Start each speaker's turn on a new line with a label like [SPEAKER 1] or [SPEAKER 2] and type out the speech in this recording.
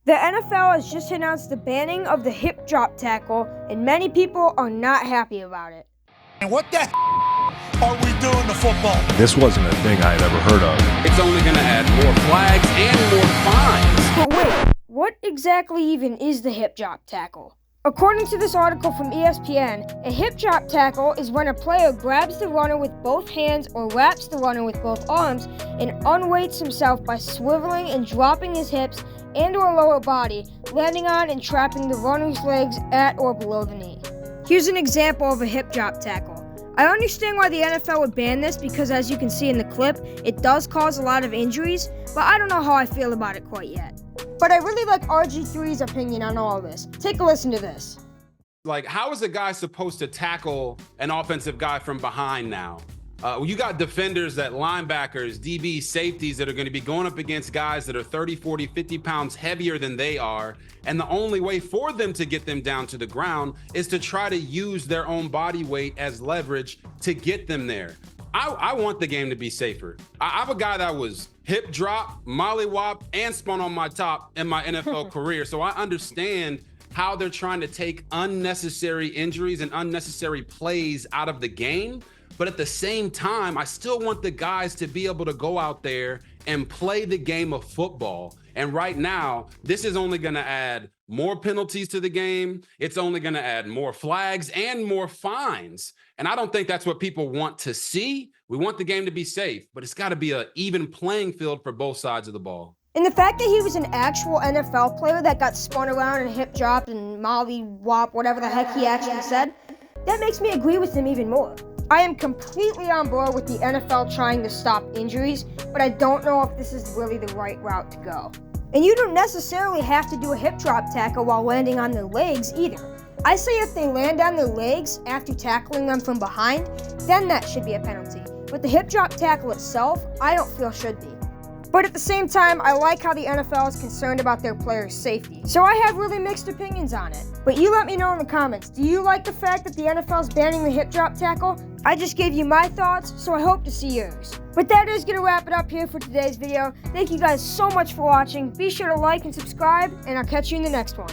[SPEAKER 1] The NFL has just announced the banning of the hip drop tackle, and many people are not happy about it.
[SPEAKER 2] And what the are we doing to football?
[SPEAKER 3] This wasn't a thing I had ever heard of.
[SPEAKER 4] It's only going to add more flags and more fines.
[SPEAKER 1] But wait, what exactly even is the hip drop tackle? According to this article from ESPN, a hip drop tackle is when a player grabs the runner with both hands or wraps the runner with both arms and unweights himself by swiveling and dropping his hips and or lower body, landing on and trapping the runner's legs at or below the knee. Here's an example of a hip drop tackle. I understand why the NFL would ban this because, as you can see in the clip, it does cause a lot of injuries, but I don't know how I feel about it quite yet. But I really like RG3's opinion on all of this. Take a listen to this.
[SPEAKER 4] Like, how is a guy supposed to tackle an offensive guy from behind now? You got defenders, that linebackers, DBs, safeties that are going to be going up against guys that are 30, 40, 50 pounds heavier than they are. And the only way for them to get them down to the ground is to try to use their own body weight as leverage to get them there. I want the game to be safer. I have a guy that was hip drop, mollywop, and spun on my top in my NFL career. So I understand how they're trying to take unnecessary injuries and unnecessary plays out of the game. But at the same time, I still want the guys to be able to go out there and play the game of football. And right now, this is only going to add more penalties to the game. It's only going to add more flags and more fines. And I don't think that's what people want to see. We want the game to be safe, but it's got to be an even playing field for both sides of the ball.
[SPEAKER 1] And the fact that he was an actual NFL player that got spun around and hip dropped and mollywop, whatever the heck he actually said, that makes me agree with him even more. I am completely on board with the NFL trying to stop injuries, but I don't know if this is really the right route to go. And you don't necessarily have to do a hip drop tackle while landing on their legs either. I say if they land on their legs after tackling them from behind, then that should be a penalty. But the hip drop tackle itself, I don't feel should be. But at the same time, I like how the NFL is concerned about their players' safety. So I have really mixed opinions on it. But you let me know in the comments, do you like the fact that the NFL is banning the hip drop tackle? I just gave you my thoughts, so I hope to see yours. But that is going to wrap it up here for today's video. Thank you guys so much for watching. Be sure to like and subscribe, and I'll catch you in the next one.